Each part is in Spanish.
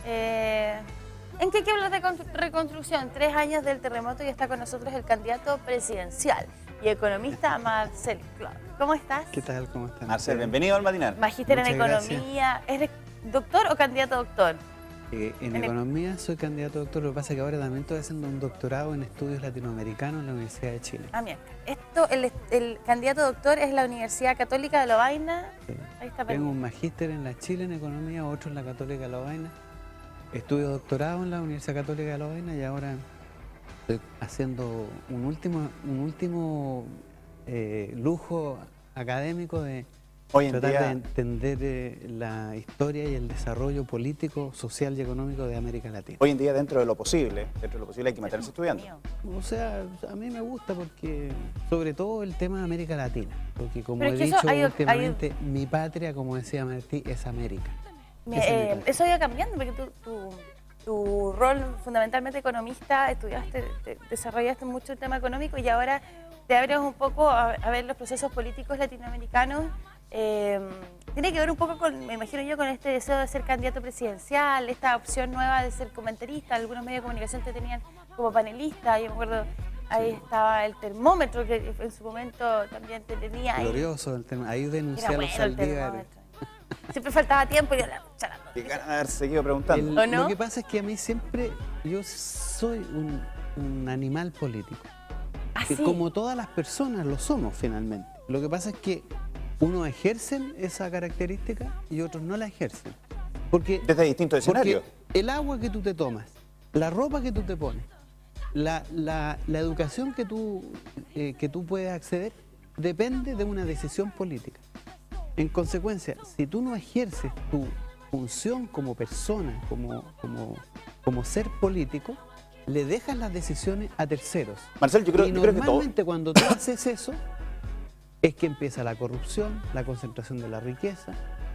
¿En qué hay que hablar de reconstrucción? 3 años del terremoto y está con nosotros el candidato presidencial y economista Marcel Clot. ¿Cómo estás? ¿Qué tal? ¿Cómo estás? Marcel, bienvenido al matinal. Magíster en Muchas economía. ¿Eres doctor o candidato a doctor? En economía soy candidato a doctor, lo que pasa es que ahora también estoy haciendo un doctorado en estudios latinoamericanos en la Universidad de Chile. Ah, bien. El candidato a doctor es la Universidad Católica de Lovaina. Sí. Ahí está. Tengo un magíster en la Chile en economía, otro en la Católica de Lovaina. Estudio doctorado en la Universidad Católica de Lovaina y ahora estoy haciendo un último lujo académico de tratar de entender la historia y el desarrollo político, social y económico de América Latina. Hoy en día, dentro de lo posible hay que mantenerse estudiando. O sea, a mí me gusta porque, sobre todo el tema de América Latina, porque como he dicho últimamente, mi patria, como decía Martí, es América. Eso ha ido cambiando porque tu rol fundamentalmente economista, estudiaste, desarrollaste mucho el tema económico y ahora te abres un poco a ver los procesos políticos latinoamericanos. Tiene que ver un poco con, me imagino yo, con este deseo de ser candidato presidencial, esta opción nueva de ser comentarista. Algunos medios de comunicación te tenían como panelista. Yo me acuerdo, ahí estaba el termómetro que en su momento también te tenía ahí. Glorioso el tema, ahí denuncié a los Saldívar. Siempre faltaba tiempo y yo la Qué ganas de haber seguido preguntando. ¿O no? Lo que pasa es que a mí siempre, yo soy un animal político. ¿Ah, Que sí? como todas las personas lo somos finalmente. Lo que pasa es que unos ejercen esa característica y otros no la ejercen. Porque, Desde distintos escenarios. porque el agua que tú te tomas, la ropa que tú te pones, la educación que tú puedes acceder, depende de una decisión política. En consecuencia, si tú no ejerces tu función como persona, como ser político, le dejas las decisiones a terceros. Marcel, yo creo que todo. Normalmente cuando tú haces eso, es que empieza la corrupción, la concentración de la riqueza,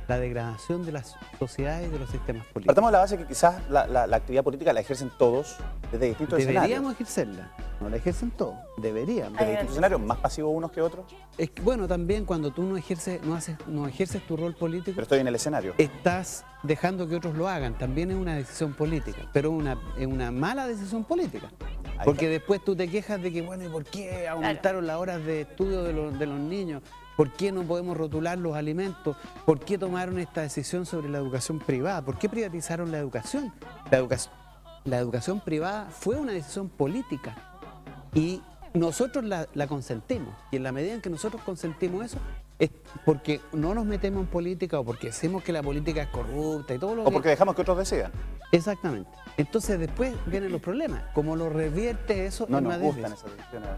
la degradación de las sociedades y de los sistemas políticos. Partamos de la base que quizás la actividad política la ejercen todos desde distintos Deberíamos escenarios. ejercerla, no la ejercen todos, deberíamos. Desde distintos escenarios, más pasivos unos que otros. Es que, bueno, también cuando tú no ejerces tu rol político, Pero estoy en el escenario. estás dejando que otros lo hagan. También es una decisión política, pero es una mala decisión política. Porque después tú te quejas de que, bueno, ¿y por qué aumentaron las horas de estudio de los niños? ¿Por qué no podemos rotular los alimentos? ¿Por qué tomaron esta decisión sobre la educación privada? ¿Por qué privatizaron la educación? La educación privada fue una decisión política y nosotros la consentimos. Y en la medida en que nosotros consentimos eso, es porque no nos metemos en política o porque decimos que la política es corrupta y todo lo que... O porque dejamos que otros decidan. Exactamente. Entonces después vienen los problemas. Como lo revierte eso, No es nos más gustan difícil. esas decisiones.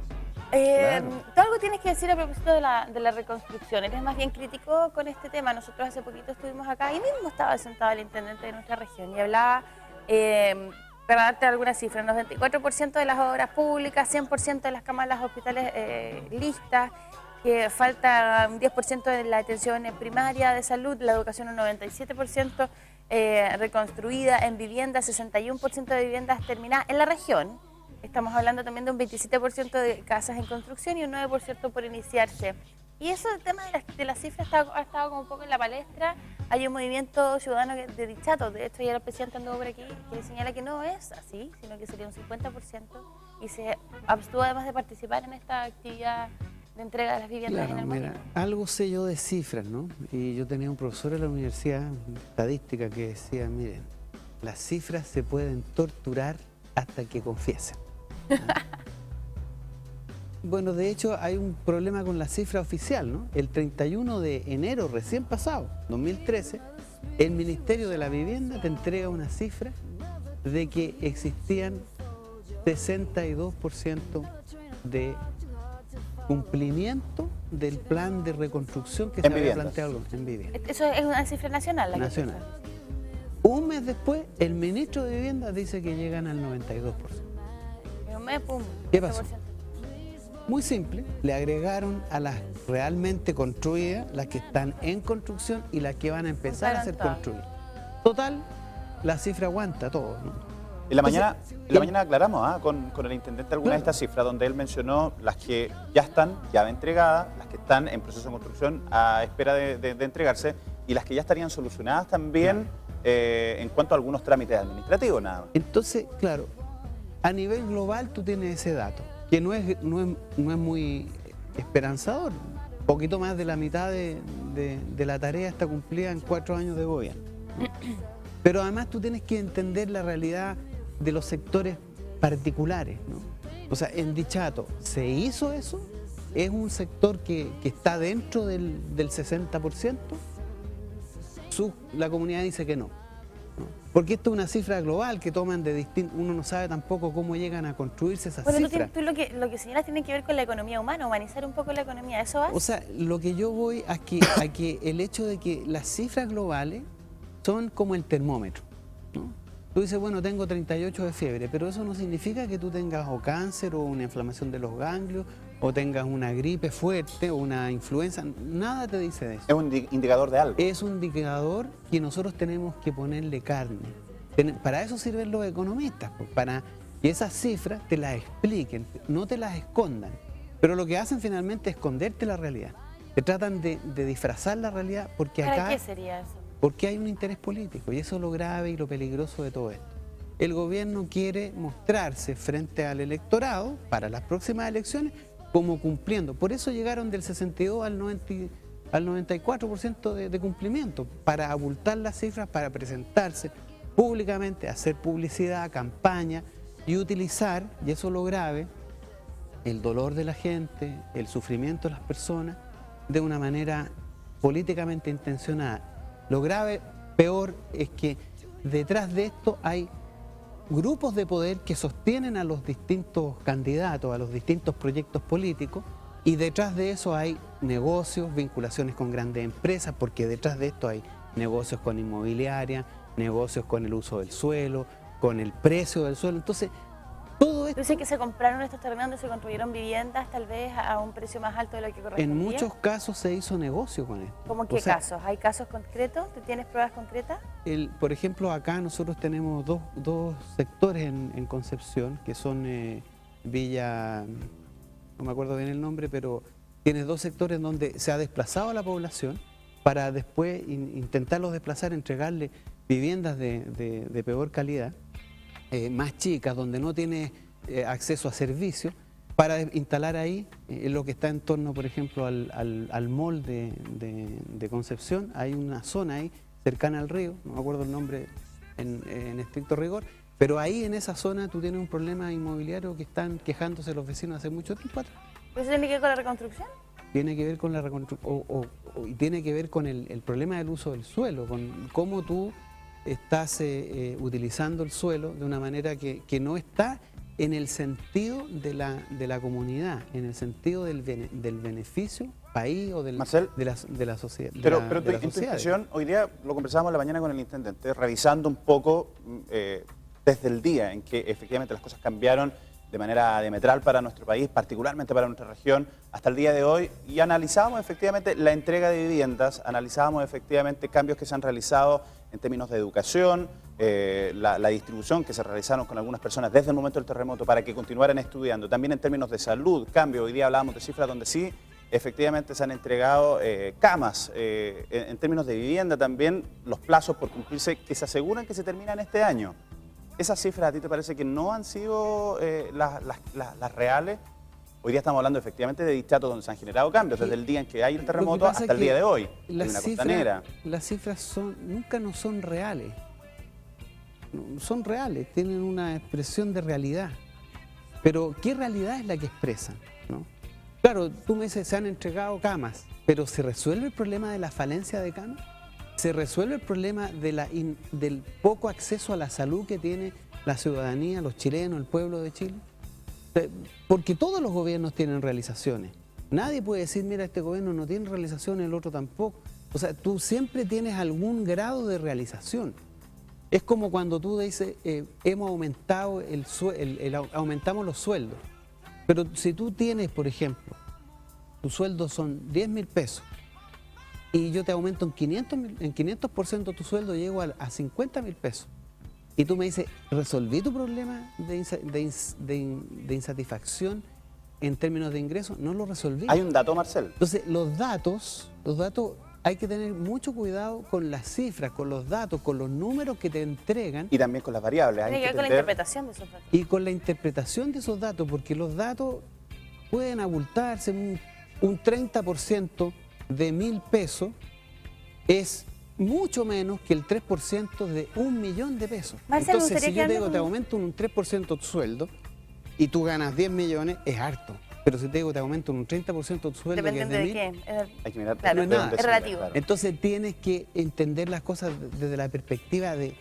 Claro. Tú algo tienes que decir a propósito de la reconstrucción. Eres más bien crítico con este tema. Nosotros hace poquito estuvimos acá y mismo estaba sentado el intendente de nuestra región y hablaba, para darte algunas cifras, 94% de las obras públicas, 100% de las camas de los hospitales listas, que falta un 10% de la atención primaria de salud, la educación un 97% reconstruida, en vivienda 61% de viviendas terminadas en la región. Estamos hablando también de un 27% de casas en construcción y un 9% por iniciarse. Y eso, el tema de las cifras ha estado como un poco en la palestra. Hay un movimiento ciudadano de dichato, de hecho ya el presidente anduvo por aquí, que señala que no es así, sino que sería un 50% y se abstuvo además de participar en esta actividad de entrega de las viviendas en el Mira, mundo. algo sé yo de cifras, ¿no? Y yo tenía un profesor en la universidad de estadística que decía, miren, las cifras se pueden torturar hasta que confiesen. Bueno, de hecho hay un problema con la cifra oficial, ¿no? El 31 de enero recién pasado, 2013, el Ministerio de la Vivienda te entrega una cifra de que existían 62% de cumplimiento del plan de reconstrucción que se había planteado en vivienda. Eso es una cifra nacional. Nacional. Un mes después, el ministro de Vivienda dice que llegan al 92%. En un mes, pum. ¿Qué pasó? Muy simple, le agregaron a las realmente construidas, las que están en construcción y las que van a empezar a ser construidas. Total, la cifra aguanta todo, ¿no? En la mañana aclaramos con el intendente alguna de estas cifras, donde él mencionó las que ya están llave entregada, las que están en proceso de construcción a espera de entregarse y las que ya estarían solucionadas también en cuanto a algunos trámites administrativos nada más. Entonces, claro, a nivel global tú tienes ese dato, que no es muy esperanzador. Un poquito más de la mitad de la tarea está cumplida en 4 años de gobierno. Pero además tú tienes que entender la realidad de los sectores particulares, ¿no? O sea, en Dichato, ¿se hizo eso? ¿Es un sector que está dentro del 60%? La comunidad dice que no. Porque esto es una cifra global que toman de distintos... Uno no sabe tampoco cómo llegan a construirse esas cifras. Tú lo que señalas tiene que ver con la economía humana, humanizar un poco la economía, ¿eso va? O sea, lo que yo voy a que el hecho de que las cifras globales son como el termómetro, ¿no? Tú dices, bueno, tengo 38 de fiebre, pero eso no significa que tú tengas o cáncer o una inflamación de los ganglios o tengas una gripe fuerte o una influenza, nada te dice de eso. Es un indicador de algo. Es un indicador que nosotros tenemos que ponerle carne. Para eso sirven los economistas, pues, para que esas cifras te las expliquen, no te las escondan. Pero lo que hacen finalmente es esconderte la realidad. Te tratan de disfrazar la realidad porque acá... ¿Para qué sería eso? Porque hay un interés político y eso es lo grave y lo peligroso de todo esto. El gobierno quiere mostrarse frente al electorado para las próximas elecciones como cumpliendo. Por eso llegaron del 62 al 94% de cumplimiento, para abultar las cifras, para presentarse públicamente, hacer publicidad, campaña y utilizar, y eso es lo grave, el dolor de la gente, el sufrimiento de las personas de una manera políticamente intencionada. Lo grave, peor, es que detrás de esto hay grupos de poder que sostienen a los distintos candidatos, a los distintos proyectos políticos, y detrás de eso hay negocios, vinculaciones con grandes empresas, porque detrás de esto hay negocios con inmobiliaria, negocios con el uso del suelo, con el precio del suelo. Entonces, todo esto... Dice que se compraron estos terrenos donde se construyeron viviendas tal vez a un precio más alto de lo que correspondía. En muchos casos se hizo negocio con esto. ¿Cómo qué casos? ¿Hay casos concretos? ¿Tú tienes pruebas concretas? Por ejemplo, acá nosotros tenemos dos sectores en Concepción, que son Villa, no me acuerdo bien el nombre, pero tienes 2 sectores donde se ha desplazado a la población para después intentarlos desplazar, entregarle viviendas de peor calidad, más chicas, donde no tiene acceso a servicios, para instalar ahí lo que está en torno, por ejemplo, al mall de Concepción. Hay una zona ahí cercana al río, no me acuerdo el nombre en estricto rigor, pero ahí en esa zona tú tienes un problema inmobiliario que están quejándose los vecinos hace mucho tiempo atrás. ¿Eso tiene que ver con la reconstrucción? Tiene que ver con la reconstrucción, y tiene que ver con el problema del uso del suelo, con cómo tú estás utilizando el suelo de una manera que no está en el sentido de la comunidad, en el sentido del beneficio país o Marcel, de la sociedad. Pero tu intención, hoy día lo conversábamos la mañana con el intendente, revisando un poco desde el día en que efectivamente las cosas cambiaron de manera diametral para nuestro país, particularmente para nuestra región, hasta el día de hoy, y analizábamos efectivamente la entrega de viviendas, analizábamos efectivamente cambios que se han realizado en términos de educación, la distribución que se realizaron con algunas personas desde el momento del terremoto para que continuaran estudiando, también en términos de salud, cambio, hoy día hablábamos de cifras donde sí, efectivamente se han entregado camas, en términos de vivienda también, los plazos por cumplirse que se aseguran que se terminan este año. ¿Esas cifras a ti te parece que no han sido las reales? Hoy día estamos hablando efectivamente de Dichato donde se han generado cambios, desde el día en que hay el terremoto hasta el día de hoy. Las cifras nunca no son reales. Son reales, tienen una expresión de realidad. Pero ¿qué realidad es la que expresan, ¿no? Claro, tú me dices, se han entregado camas, pero ¿se resuelve el problema de la falencia de camas? ¿Se resuelve el problema del poco acceso a la salud que tiene la ciudadanía, los chilenos, el pueblo de Chile? Porque todos los gobiernos tienen realizaciones. Nadie puede decir, mira, este gobierno no tiene realizaciones, el otro tampoco. O sea, tú siempre tienes algún grado de realización. Es como cuando tú dices, hemos aumentado aumentamos los sueldos. Pero si tú tienes, por ejemplo, tus sueldos son 10.000 pesos, y yo te aumento en 500% tu sueldo, llego a 50.000 pesos. Y tú me dices, ¿resolví tu problema de insatisfacción en términos de ingresos? No lo resolví. ¿Hay un dato, Marcel? Entonces, los datos hay que tener mucho cuidado con las cifras, con los datos, con los números que te entregan. Y también con las variables. Hay Tiene que ver con la interpretación de esos datos. Y con la interpretación de esos datos, porque los datos pueden abultarse. Un 30% de 1.000 pesos es mucho menos que el 3% de 1.000.000 de pesos. Marcelo, Entonces, si yo te digo, con... te aumento un 3% tu sueldo y tú ganas 10 millones, es harto. Pero si te digo, te aumento un 30% tu sueldo, dependiendo que de es de 1.000, qué. Hay que mirar, Claro, no es nada. Es relativo. Claro. Entonces tienes que entender las cosas desde la perspectiva de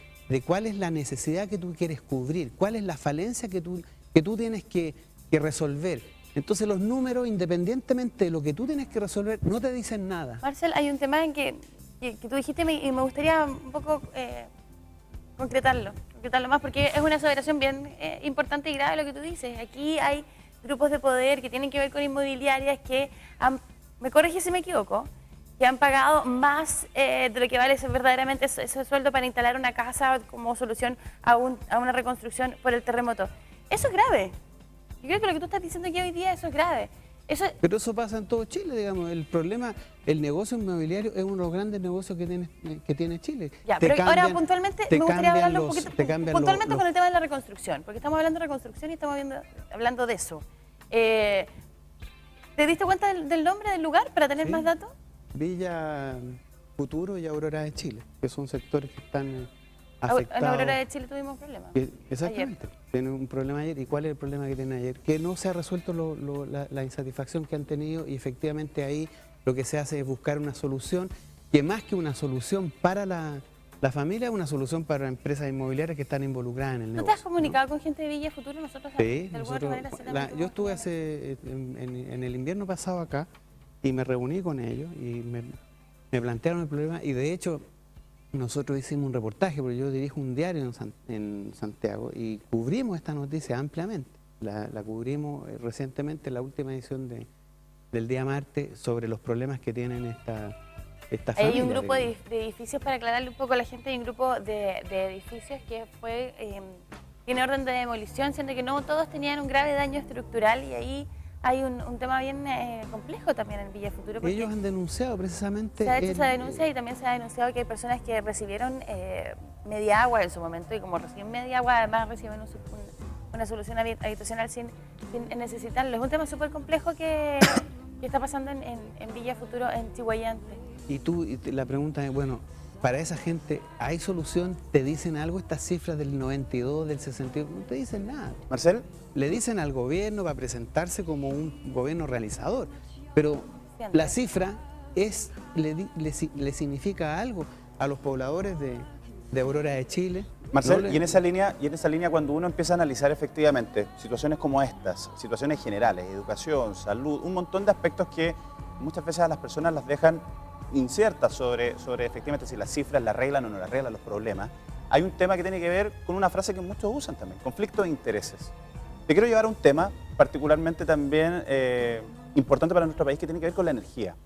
cuál es la necesidad que tú quieres cubrir, cuál es la falencia que tú tienes que resolver. Entonces los números, independientemente de lo que tú tienes que resolver, no te dicen nada. Marcel, hay un tema en que tú dijiste y me gustaría un poco concretarlo más, porque es una aseveración bien importante y grave lo que tú dices. Aquí hay grupos de poder que tienen que ver con inmobiliarias que me corrige si me equivoco, que han pagado más de lo que vale verdaderamente ese sueldo para instalar una casa como solución a una reconstrucción por el terremoto. Eso es grave. Yo creo que lo que tú estás diciendo aquí hoy día, eso es grave. Pero eso pasa en todo Chile, digamos. El problema, el negocio inmobiliario es uno de los grandes negocios que tiene Chile. Ya, pero ahora puntualmente me gustaría hablarlo un poquito, puntualmente con el tema de la reconstrucción, porque estamos hablando de reconstrucción y estamos hablando de eso. ¿Te diste cuenta del nombre del lugar para tener más datos? Villa Futuro y Aurora de Chile, que son sectores que están afectados. En Aurora de Chile tuvimos problemas. Exactamente. Tienen un problema ayer. ¿Y cuál es el problema que tienen ayer? Que no se ha resuelto la insatisfacción que han tenido, y efectivamente ahí lo que se hace es buscar una solución, que más que una solución para la familia, es una solución para empresas inmobiliarias que están involucradas en el negocio. ¿Tú te has comunicado con gente de Villa Futuro? Nosotros Sí, de alguna manera yo estuve en el invierno pasado acá y me reuní con ellos y me plantearon el problema, y de hecho nosotros hicimos un reportaje, porque yo dirijo un diario en Santiago y cubrimos esta noticia ampliamente. La cubrimos recientemente en la última edición del día martes sobre los problemas que tienen esta familia. Hay un grupo de edificios, para aclararle un poco a la gente, hay un grupo de edificios que tiene orden de demolición, siendo que no todos tenían un grave daño estructural, y ahí hay un tema bien complejo también en Villa Futuro. Ellos han denunciado precisamente... Se ha hecho esa denuncia, y también se ha denunciado que hay personas que recibieron media agua en su momento, y como reciben media agua, además reciben una solución habitacional sin necesitarlo. Es un tema súper complejo que está pasando en Villa Futuro, en Chihuayante. Y la pregunta es, bueno, para esa gente, ¿hay solución? ¿Te dicen algo estas cifras del 92, del 62? No te dicen nada. Marcel. Le dicen al gobierno para presentarse como un gobierno realizador, pero la cifra le significa algo a los pobladores de Aurora de Chile. Marcel, y en esa línea cuando uno empieza a analizar efectivamente situaciones como estas, situaciones generales, educación, salud, un montón de aspectos que muchas veces a las personas las dejan inciertas sobre efectivamente si las cifras la arreglan o no la arreglan los problemas, hay un tema que tiene que ver con una frase que muchos usan también, conflicto de intereses. Te quiero llevar a un tema particularmente también importante para nuestro país, que tiene que ver con la energía.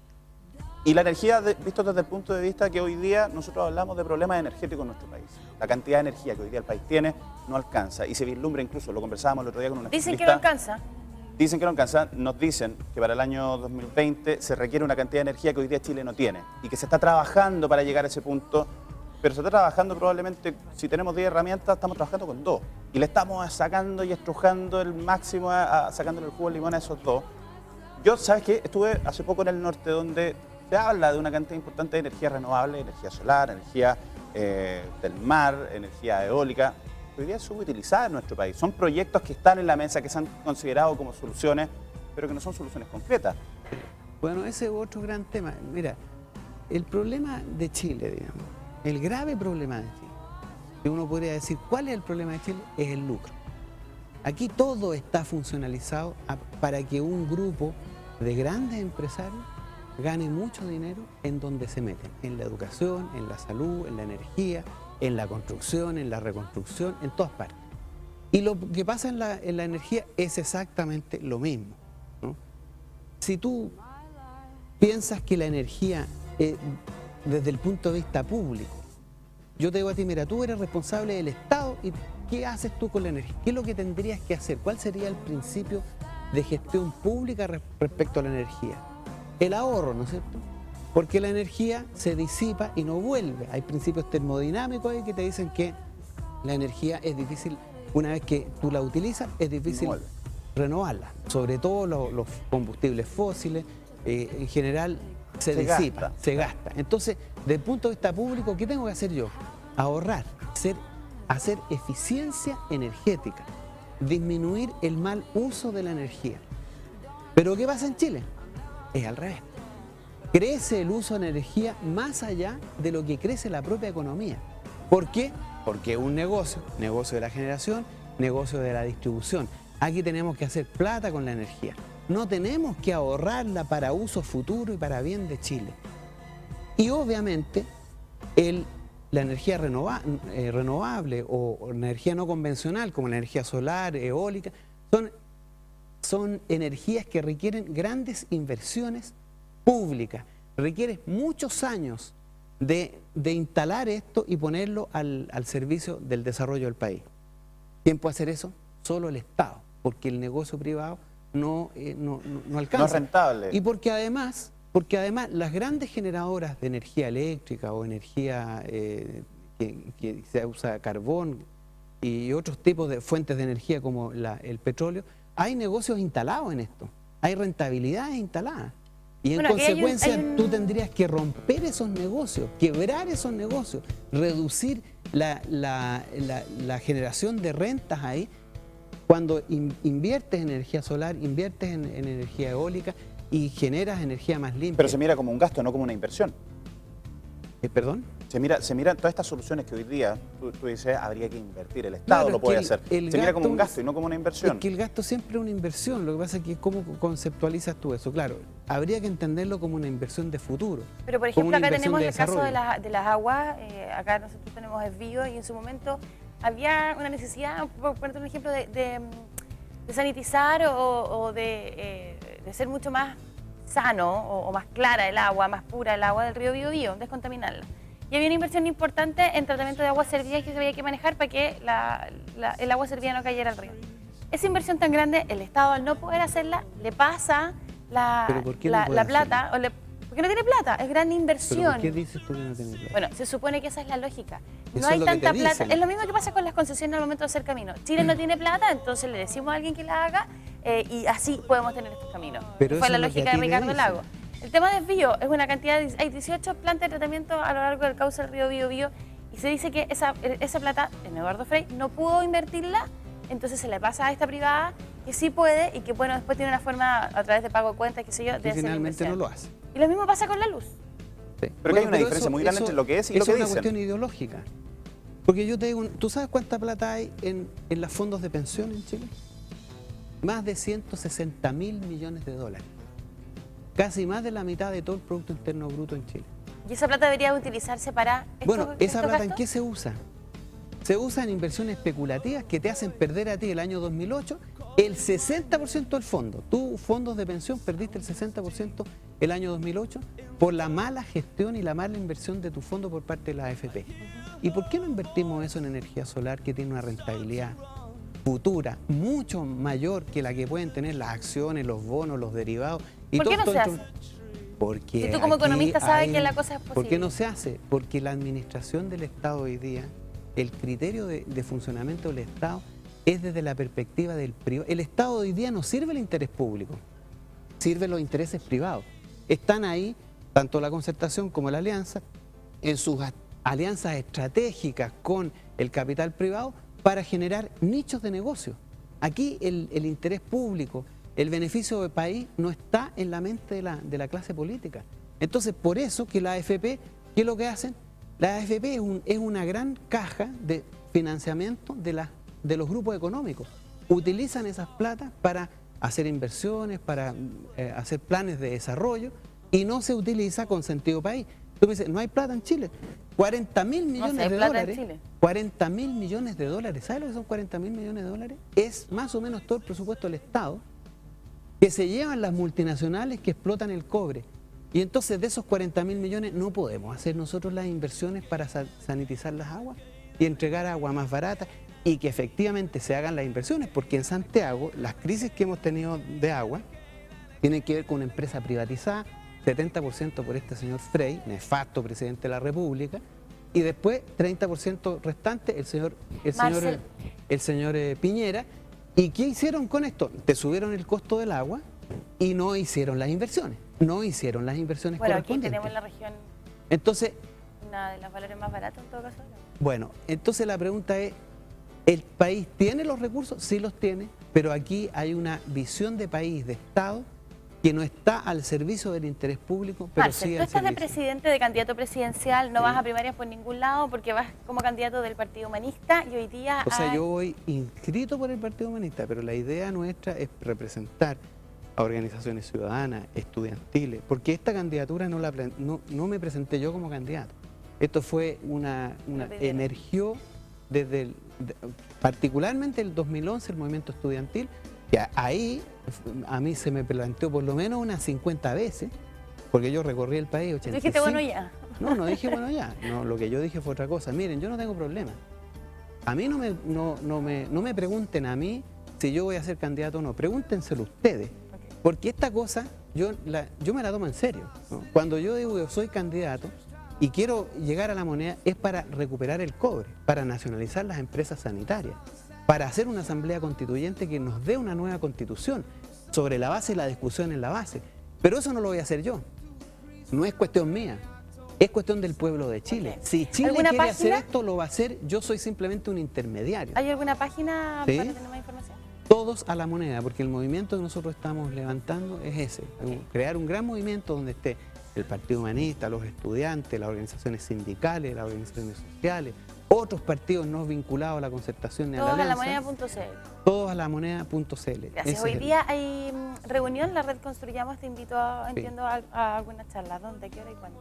Y la energía, visto desde el punto de vista que hoy día nosotros hablamos de problemas energéticos en nuestro país. La cantidad de energía que hoy día el país tiene no alcanza, y se vislumbra incluso, lo conversábamos el otro día con una Dicen que no alcanza. Dicen que no alcanza, nos dicen que para el año 2020 se requiere una cantidad de energía que hoy día Chile no tiene, y que se está trabajando para llegar a ese punto, pero se está trabajando probablemente, si tenemos 10 herramientas, estamos trabajando con 2, y le estamos sacando y estrujando el máximo, sacándole el jugo de limón a esos 2. Yo, ¿sabes qué? Estuve hace poco en el norte, donde se habla de una cantidad importante de energía renovable, energía solar, energía del mar, energía eólica, que hoy día es subutilizada en nuestro país. Son proyectos que están en la mesa, que se han considerado como soluciones, pero que no son soluciones concretas. Bueno, ese es otro gran tema. Mira, el problema de Chile, digamos, el grave problema de Chile, que uno podría decir, ¿cuál es el problema de Chile? Es el lucro. Aquí todo está funcionalizado para que un grupo de grandes empresarios gane mucho dinero en donde se meten, en la educación, en la salud, en la energía, en la construcción, en la reconstrucción, en todas partes. Y lo que pasa en la energía es exactamente lo mismo, ¿no? Si tú piensas que la energía, desde el punto de vista público, yo te digo a ti, mira, tú eres responsable del Estado, y ¿qué haces tú con la energía? ¿Qué es lo que tendrías que hacer? ¿Cuál sería el principio de gestión pública respecto a la energía? El ahorro, ¿no es cierto? Porque la energía se disipa y no vuelve. Hay principios termodinámicos ahí que te dicen que la energía es difícil, una vez que tú la utilizas, es difícil renovarla. Sobre todo los combustibles fósiles, en general se disipa, se gasta. Entonces, desde el punto de vista público, ¿qué tengo que hacer yo? Ahorrar, hacer eficiencia energética, disminuir el mal uso de la energía. Pero ¿qué pasa en Chile? Es al revés. Crece el uso de energía más allá de lo que crece la propia economía. ¿Por qué? Porque es un negocio de la generación, negocio de la distribución. Aquí tenemos que hacer plata con la energía. No tenemos que ahorrarla para uso futuro y para bien de Chile. Y obviamente la energía renovable o energía no convencional, como la energía solar, eólica, son energías que requieren grandes inversiones públicas. Requiere muchos años de instalar esto y ponerlo al servicio del desarrollo del país. ¿Quién puede hacer eso? Solo el Estado, porque el negocio privado no alcanza. No es rentable. Y porque además las grandes generadoras de energía eléctrica o energía que se usa carbón y otros tipos de fuentes de energía como el petróleo, hay negocios instalados en esto, hay rentabilidades instaladas. Y en consecuencia tú tendrías que romper esos negocios, quebrar esos negocios, reducir la generación de rentas ahí. Cuando inviertes en energía solar, inviertes en energía eólica y generas energía más limpia. Pero se mira como un gasto, no como una inversión. ¿Perdón? Se mira todas estas soluciones que hoy día tú dices habría que invertir, el Estado lo puede hacer. Se mira como un gasto y no como una inversión. Es que el gasto siempre es una inversión, lo que pasa es que ¿cómo conceptualizas tú eso? Claro, habría que entenderlo como una inversión de futuro. Pero por ejemplo acá tenemos el caso de las aguas, acá nosotros tenemos Desvío y en su momento había una necesidad, por ponerte un ejemplo, de sanitizar o de ser mucho más sano o más clara el agua, más pura el agua del río Biobío, descontaminarla. Y había una inversión importante en tratamiento de aguas servidas que se había que manejar para que el agua servida no cayera al río. Esa inversión tan grande, el Estado al no poder hacerla, le pasa la plata, porque no tiene plata, es gran inversión. ¿Pero por qué dices tú que no tiene plata? Bueno, se supone que esa es la lógica. No hay tanta plata. Es lo mismo que pasa con las concesiones al momento de hacer caminos. Chile no tiene plata, entonces le decimos a alguien que la haga y así podemos tener estos caminos. Fue la lógica de Ricardo Lago. El tema de desvío es una cantidad, hay 18 plantas de tratamiento a lo largo del cauce del río Biobío y se dice que esa plata, en Eduardo Frei, no pudo invertirla, entonces se le pasa a esta privada que sí puede y que bueno, después tiene una forma a través de pago de cuentas, qué sé yo, de hacer finalmente no lo hace. Y lo mismo pasa con la luz. Sí. Pero que hay una diferencia muy grande entre lo que es y lo que dicen. Es una cuestión ideológica. Porque yo te digo, ¿tú sabes cuánta plata hay en los fondos de pensión en Chile? Más de 160.000 millones de dólares. Casi más de la mitad de todo el Producto Interno Bruto en Chile. ¿Y esa plata debería utilizarse para Bueno, ¿esa plata en qué se usa? Se usa en inversiones especulativas que te hacen perder a ti el año 2008 el 60% del fondo. Tú, fondos de pensión, perdiste el 60% el año 2008 por la mala gestión y la mala inversión de tu fondo por parte de la AFP. ¿Y por qué no invertimos eso en energía solar que tiene una rentabilidad futura mucho mayor que la que pueden tener las acciones, los bonos, los derivados? ¿Por qué no se hace? Porque si tú como economista sabes que la cosa es posible. ¿Por qué no se hace? Porque la administración del Estado hoy día, el criterio de funcionamiento del Estado es desde la perspectiva del privado. El Estado hoy día no sirve el interés público, sirve los intereses privados. Están ahí, tanto la concertación como la alianza, en sus alianzas estratégicas con el capital privado para generar nichos de negocio. Aquí el interés público, el beneficio del país no está en la mente de la clase política. Entonces, por eso que la AFP, ¿qué es lo que hacen? La AFP es una gran caja de financiamiento de los grupos económicos. Utilizan esas platas para hacer inversiones, para hacer planes de desarrollo y no se utiliza con sentido país. Tú me dices, no hay plata en Chile. 40.000 millones de dólares. 40.000 millones de dólares. ¿Sabes lo que son 40.000 millones de dólares? Es más o menos todo el presupuesto del Estado que se llevan las multinacionales que explotan el cobre. Y entonces de esos 40.000 millones no podemos hacer nosotros las inversiones para sanitizar las aguas y entregar agua más barata y que efectivamente se hagan las inversiones, porque en Santiago las crisis que hemos tenido de agua tienen que ver con una empresa privatizada, 70% por este señor Frey, nefasto presidente de la República, y después 30% restante el señor Piñera. ¿Y qué hicieron con esto? Te subieron el costo del agua y no hicieron las inversiones. No hicieron las inversiones bueno, aquí correspondientes. tenemos en la región Entonces, una de los valores más baratos en todo caso. bueno, entonces la pregunta es, ¿el país tiene los recursos? Sí los tiene, pero aquí hay una visión de país, de Estado, que no está al servicio del interés público, pero Marcel, sí tú al estás de servicio. presidente, de candidato presidencial, no Sí. vas a primarias por ningún lado porque vas como candidato del Partido Humanista y hoy día O sea, hay... yo voy inscrito por el Partido Humanista, pero la idea nuestra es representar a organizaciones ciudadanas, estudiantiles, porque esta candidatura no me presenté yo como candidato. Esto fue emergió desde particularmente el 2011, el movimiento estudiantil, que ahí a mí se me planteó por lo menos unas 50 veces, porque yo recorrí el país 85. Dijiste bueno ya. No dije bueno ya. No, lo que yo dije fue otra cosa. Miren, yo no tengo problema. A mí no me pregunten a mí si yo voy a ser candidato o no. Pregúntenselo ustedes. Porque esta cosa yo me la tomo en serio, ¿no? Cuando yo digo que soy candidato y quiero llegar a la moneda es para recuperar el cobre, para nacionalizar las empresas sanitarias, para hacer una asamblea constituyente que nos dé una nueva constitución sobre la base de la discusión en la base. Pero eso no lo voy a hacer yo. No es cuestión mía. Es cuestión del pueblo de Chile. Okay. Si Chile ¿Alguna quiere página? hacer esto, lo va a hacer. Yo soy simplemente un intermediario. ¿Hay alguna página ¿Sí? para tener más información? Todos a la moneda, porque el movimiento que nosotros estamos levantando es ese. Crear un gran movimiento donde esté el Partido Humanista, los estudiantes, las organizaciones sindicales, las organizaciones sociales, otros partidos no vinculados a la concertación ni a la Todos a la alianza. moneda.cl. Todos a la moneda.cl. Gracias. Hoy día hay reunión, la red Construyamos, te invito, entiendo, a alguna charla. ¿Dónde, qué hora y cuándo?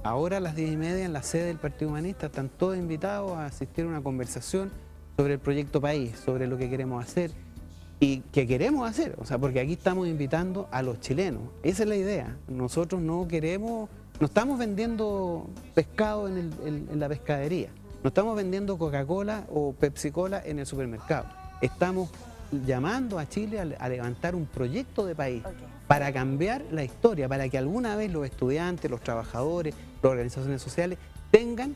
Ahora a las 10:30 en la sede del Partido Humanista están todos invitados a asistir a una conversación sobre el proyecto país, sobre lo que queremos hacer y qué queremos hacer. O sea, porque aquí estamos invitando a los chilenos. Esa es la idea. Nosotros no estamos vendiendo pescado en la pescadería. No estamos vendiendo Coca-Cola o Pepsi-Cola en el supermercado. Estamos llamando a Chile a levantar un proyecto de país para cambiar la historia, para que alguna vez los estudiantes, los trabajadores, las organizaciones sociales tengan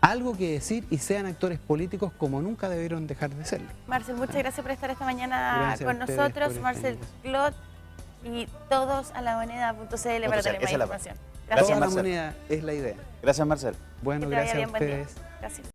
algo que decir y sean actores políticos como nunca debieron dejar de serlo. Marcel, muchas gracias por estar esta mañana Gracias con a ustedes nosotros. por Marcel Clot y todos a la moneda.cl para tener más información. Toda la moneda es la idea. Gracias, Marcel. Bueno, Que te vaya gracias bien, a buen día. ustedes. Gracias.